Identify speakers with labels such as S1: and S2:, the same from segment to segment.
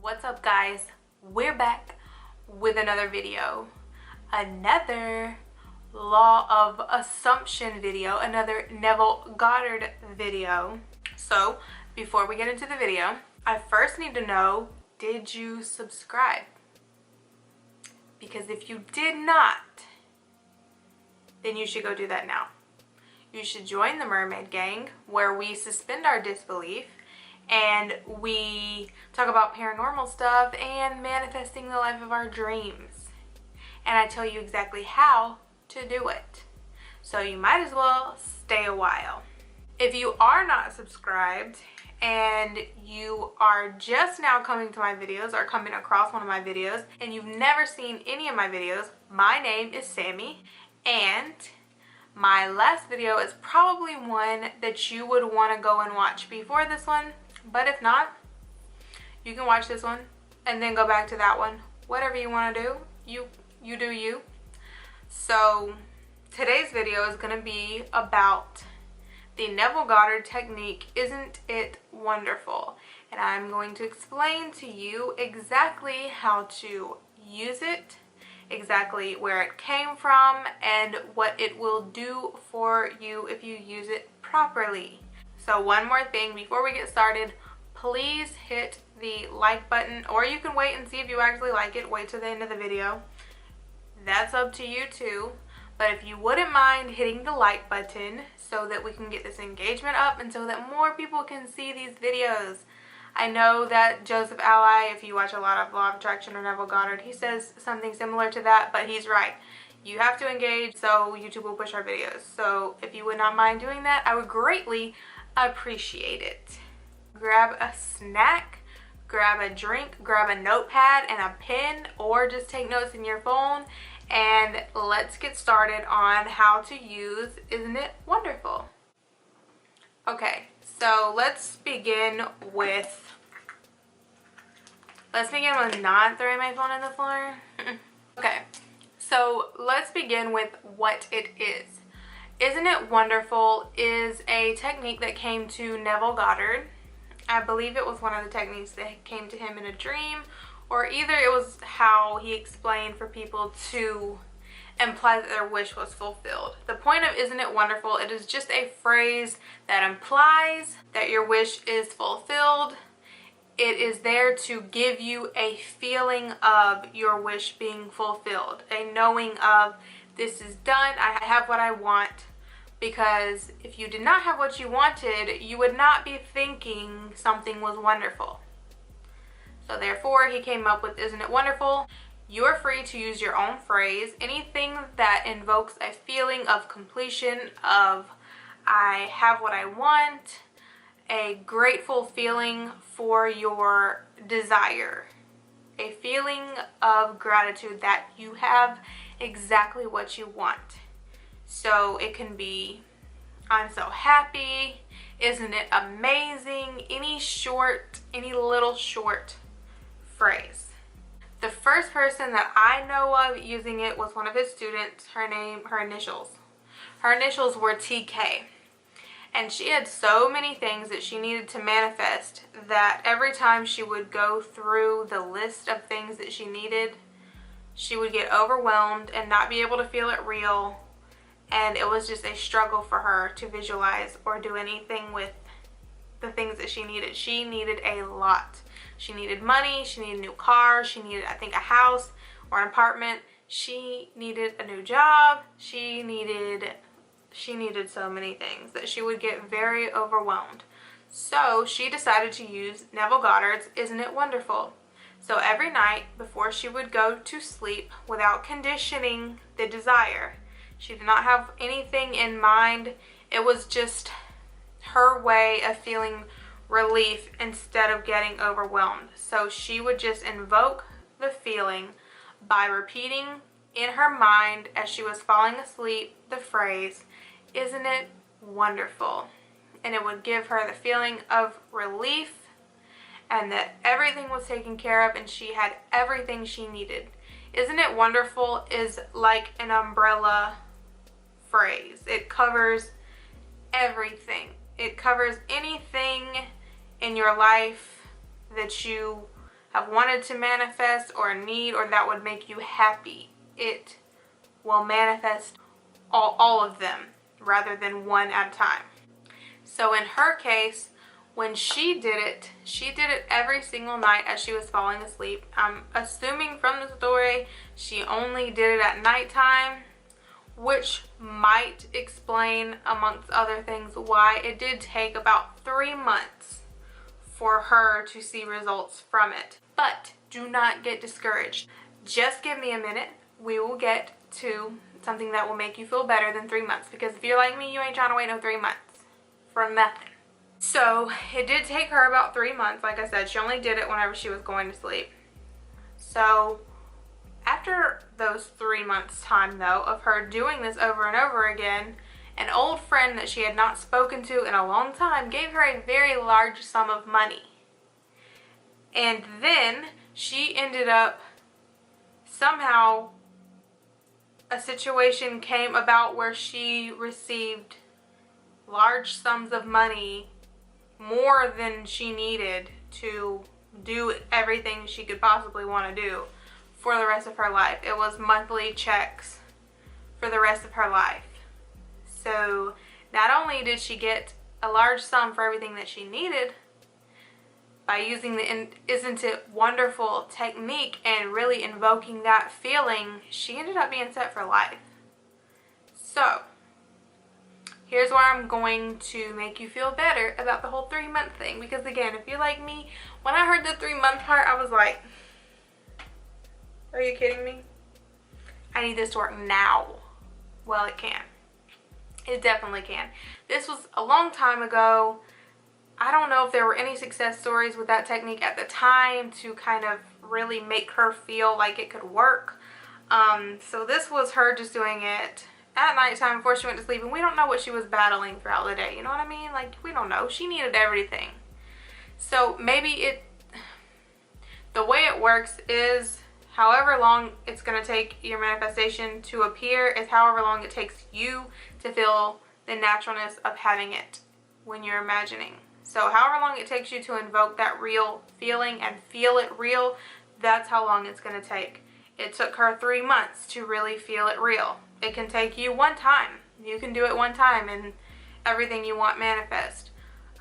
S1: What's up, guys? We're back with another video, another law of assumption video, another Neville Goddard video. So before we get into the video, I first need to know, did you subscribe? Because if you did not, then you should go do that now. You should join the Mermaid Gang, where we suspend our disbelief and we talk about paranormal stuff and manifesting the life of our dreams. And I tell you exactly how to do it. So you might as well stay a while. If you are not subscribed and you are just now coming to my videos or coming across one of my videos and you've never seen any of my videos, my name is Sammy, and my last video is probably one that you would want to go and watch before this one. But if not, you can watch this one and then go back to that one. Whatever you want to do, you do you. So today's video is going to be about the Neville Goddard technique, Isn't It Wonderful? And I'm going to explain to you exactly how to use it, exactly where it came from, and what it will do for you if you use it properly. So one more thing before we get started, please hit the like button, or you can wait and see if you actually like it. Wait till the end of the video. That's up to you too. But if you wouldn't mind hitting the like button so that we can get this engagement up and so that more people can see these videos. I know that Joseph Ally, if you watch a lot of Law of Attraction or Neville Goddard, he says something similar to that, but he's right. You have to engage so YouTube will push our videos. So if you would not mind doing that, I would greatly appreciate it. Grab a snack, grab a drink, grab a notepad and a pen, or just take notes in your phone, and let's get started on how to use Isn't It Wonderful? Okay, so let's begin with not throwing my phone on the floor. Okay, so let's begin with what it is. Isn't It Wonderful is a technique that came to Neville Goddard. I believe it was one of the techniques that came to him in a dream, or either it was how he explained for people to imply that their wish was fulfilled. The point of Isn't It Wonderful, it is just a phrase that implies that your wish is fulfilled. It is there to give you a feeling of your wish being fulfilled, a knowing of, this is done, I have what I want. Because if you did not have what you wanted, you would not be thinking something was wonderful. So therefore, he came up with Isn't It Wonderful? You're free to use your own phrase, anything that invokes a feeling of completion, of I have what I want, a grateful feeling for your desire, a feeling of gratitude that you have exactly what you want. So it can be, I'm so happy, isn't it amazing, any little short phrase. The first person that I know of using it was one of his students. Her initials were TK. And she had so many things that she needed to manifest that every time she would go through the list of things that she needed, she would get overwhelmed and not be able to feel it real. And it was just a struggle for her to visualize or do anything with the things that she needed. She needed a lot. She needed money, she needed a new car, she needed, I think, a house or an apartment. She needed a new job. She needed so many things that she would get very overwhelmed. So she decided to use Neville Goddard's Isn't It Wonderful? So every night before she would go to sleep, without conditioning the desire, she did not have anything in mind. It was just her way of feeling relief instead of getting overwhelmed. So she would just invoke the feeling by repeating in her mind as she was falling asleep the phrase, Isn't It Wonderful? And it would give her the feeling of relief and that everything was taken care of and she had everything she needed. Isn't It Wonderful is like an umbrella phrase. It covers everything. It covers anything in your life that you have wanted to manifest or need, or that would make you happy. It will manifest all of them rather than one at a time. So in her case, when she did it every single night as she was falling asleep. I'm assuming from the story she only did it at nighttime, which might explain, amongst other things, why it did take about 3 months for her to see results from it. But do not get discouraged. Just give me a minute. We will get to something that will make you feel better than 3 months, because if you're like me, you ain't trying to wait no 3 months for nothing. So it did take her about 3 months. Like I said, she only did it whenever she was going to sleep. So after those 3 months time though of her doing this over and over again, an old friend that she had not spoken to in a long time gave her a very large sum of money. And then she ended up, somehow a situation came about where she received large sums of money, more than she needed to do everything she could possibly want to do for the rest of her life. It was monthly checks for the rest of her life. So not only did she get a large sum for everything that she needed by using the Isn't It Wonderful technique and really invoking that feeling, she ended up being set for life. So here's where I'm going to make you feel better about the whole 3 month thing. Because again, if you're like me, when I heard the 3 month part, I was like, are you kidding me? I need this to work now. Well, it can. It definitely can. This was a long time ago. I don't know if there were any success stories with that technique at the time to kind of really make her feel like it could work. So this was her just doing it at nighttime before she went to sleep, and we don't know what she was battling throughout the day. You know what I mean? Like, we don't know. She needed everything. So maybe the way it works is however long it's going to take your manifestation to appear is however long it takes you to feel the naturalness of having it when you're imagining. So however long it takes you to invoke that real feeling and feel it real, that's how long it's going to take. It took her 3 months to really feel it real. It can take you one time. You can do it one time and everything you want manifest.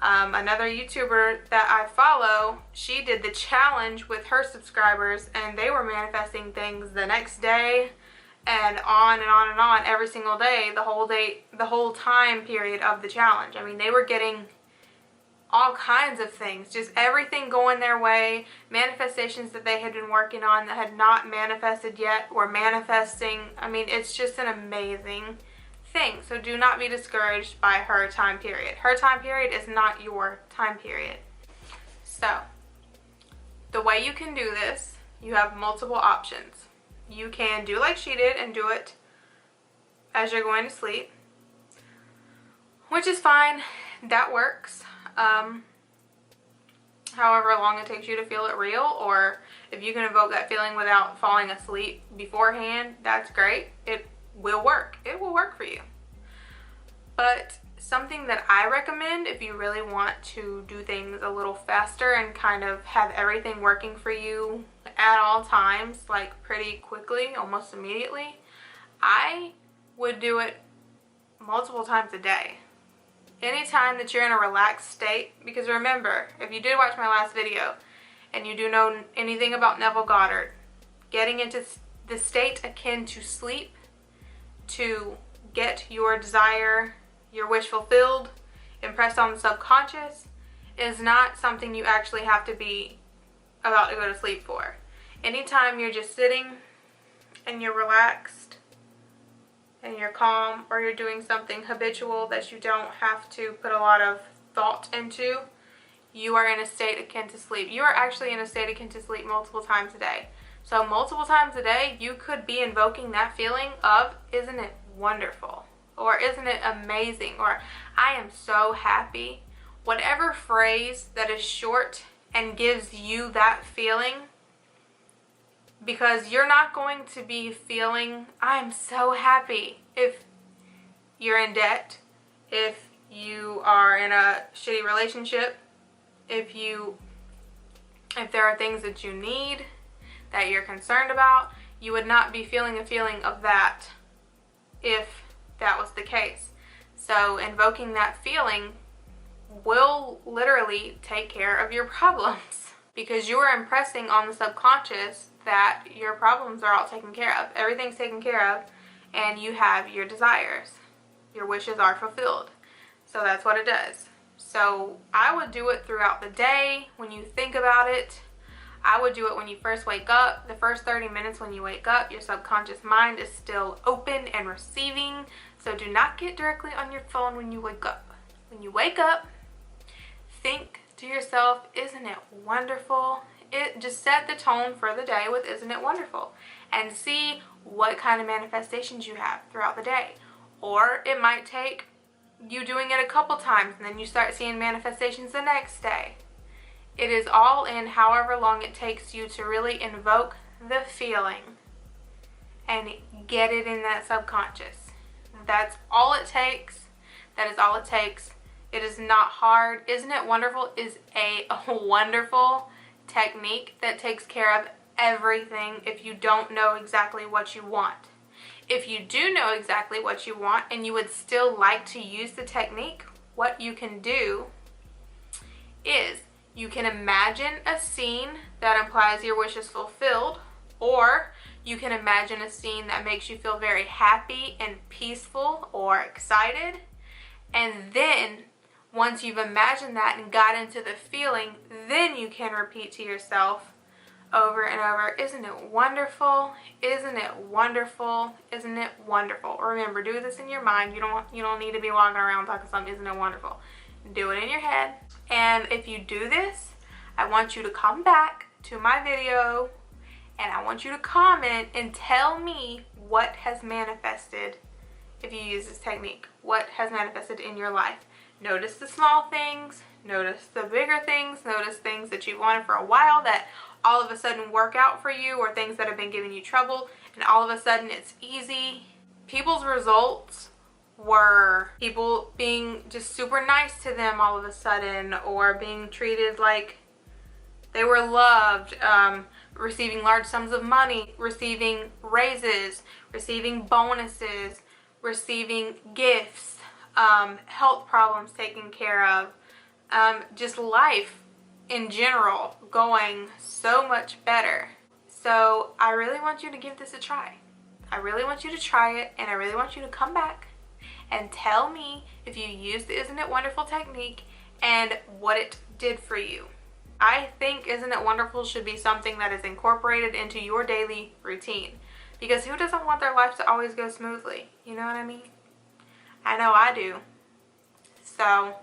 S1: Another YouTuber that I follow, she did the challenge with her subscribers, and they were manifesting things the next day and on and on and on every single day, the whole time period of the challenge. I mean, they were getting all kinds of things, just everything going their way. Manifestations that they had been working on that had not manifested yet were manifesting. I mean, it's just an amazing thing. So do not be discouraged by her time period. Her time period is not your time period. So the way you can do this, you have multiple options. You can do like she did and do it as you're going to sleep, which is fine. That works. However long it takes you to feel it real, or if you can evoke that feeling without falling asleep beforehand, that's great. It will work. It will work for you. But something that I recommend if you really want to do things a little faster and kind of have everything working for you at all times, like pretty quickly, almost immediately, I would do it multiple times a day. Anytime that you're in a relaxed state, because remember, if you did watch my last video and you do know anything about Neville Goddard, getting into the state akin to sleep to get your desire, your wish fulfilled, impressed on the subconscious, is not something you actually have to be about to go to sleep for. Anytime you're just sitting and you're relaxed and you're calm, or you're doing something habitual that you don't have to put a lot of thought into, you are in a state akin to sleep. You are actually in a state akin to sleep multiple times a day. So multiple times a day, you could be invoking that feeling of, isn't it wonderful? Or isn't it amazing? Or I am so happy. Whatever phrase that is short and gives you that feeling, because you're not going to be feeling, I'm so happy, if you're in debt, if you are in a shitty relationship, if you if there are things that you need, that you're concerned about, you would not be feeling a feeling of that if that was the case. So invoking that feeling will literally take care of your problems because you are impressing on the subconscious that your problems are all taken care of. Everything's taken care of, and you have your desires. Your wishes are fulfilled. So that's what it does. So I would do it throughout the day when you think about it. I would do it when you first wake up. The first 30 minutes when you wake up, your subconscious mind is still open and receiving. So do not get directly on your phone when you wake up. When you wake up, think to yourself, isn't it wonderful? It just set the tone for the day with isn't it wonderful, and see what kind of manifestations you have throughout the day. Or it might take you doing it a couple times and then you start seeing manifestations the next day. It is all in however long it takes you to really invoke the feeling and get it in that subconscious. That's all it takes. That is all it takes. It is not hard. Isn't it wonderful is a wonderful technique that takes care of everything if you don't know exactly what you want. If you do know exactly what you want and you would still like to use the technique, what you can do is you can imagine a scene that implies your wish is fulfilled, or you can imagine a scene that makes you feel very happy and peaceful or excited. And then once you've imagined that and got into the feeling, then you can repeat to yourself over and over, isn't it wonderful? Isn't it wonderful? Isn't it wonderful? Remember, do this in your mind. You don't need to be walking around talking something, isn't it wonderful? Do it in your head. And if you do this, I want you to come back to my video and I want you to comment and tell me what has manifested if you use this technique. What has manifested in your life? Notice the small things, notice the bigger things, notice things that you've wanted for a while that all of a sudden work out for you, or things that have been giving you trouble and all of a sudden it's easy. People's results were people being just super nice to them all of a sudden, or being treated like they were loved, receiving large sums of money, receiving raises, receiving bonuses, receiving gifts, health problems taken care of, just life in general going so much better. So I really want you to give this a try. I really want you to try it, and I really want you to come back and tell me if you used the Isn't It Wonderful technique and what it did for you. I think Isn't It Wonderful should be something that is incorporated into your daily routine, because who doesn't want their life to always go smoothly? You know what I mean? I know I do. So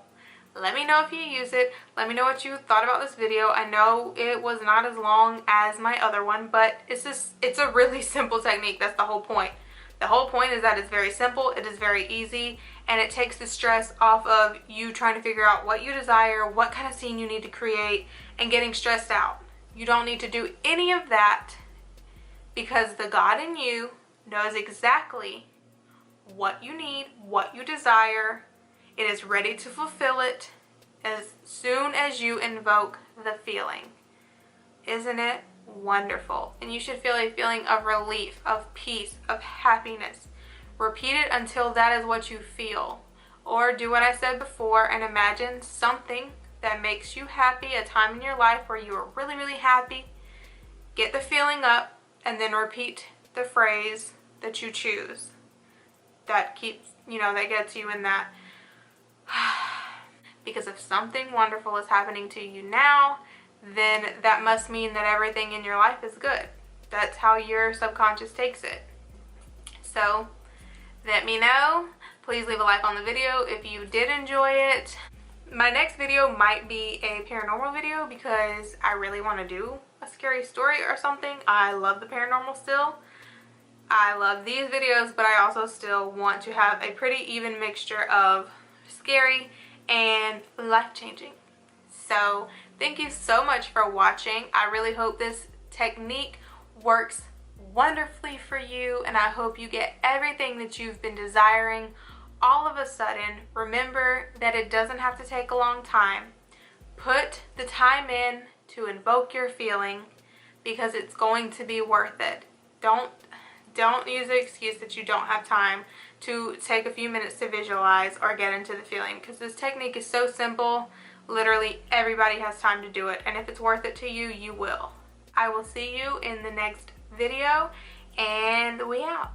S1: let me know if you use it. Let me know what you thought about this video. I know it was not as long as my other one, but it's a really simple technique. That's the whole point. The whole point is that it's very simple, it is very easy, and it takes the stress off of you trying to figure out what you desire, what kind of scene you need to create, and getting stressed out. You don't need to do any of that, because the God in you knows exactly what you need, what you desire. It is ready to fulfill it as soon as you invoke the feeling. Isn't it wonderful? And you should feel a feeling of relief, of peace, of happiness. Repeat it until that is what you feel. Or do what I said before and imagine something that makes you happy, a time in your life where you are really, really happy. Get the feeling up and then repeat the phrase that you choose. That keeps, that gets you in that. Because if something wonderful is happening to you now, then that must mean that everything in your life is good. That's how your subconscious takes it. So let me know. Please leave a like on the video if you did enjoy it. My next video might be a paranormal video because I really want to do a scary story or something. I love the paranormal still. I love these videos, but I also still want to have a pretty even mixture of scary and life-changing. So thank you so much for watching. I really hope this technique works wonderfully for you, and I hope you get everything that you've been desiring all of a sudden. Remember that it doesn't have to take a long time. Put the time in to invoke your feeling, because it's going to be worth it. Don't use the excuse that you don't have time to take a few minutes to visualize or get into the feeling, because this technique is so simple. Literally everybody has time to do it, and if it's worth it to you, you will. I will see you in the next video, and we out.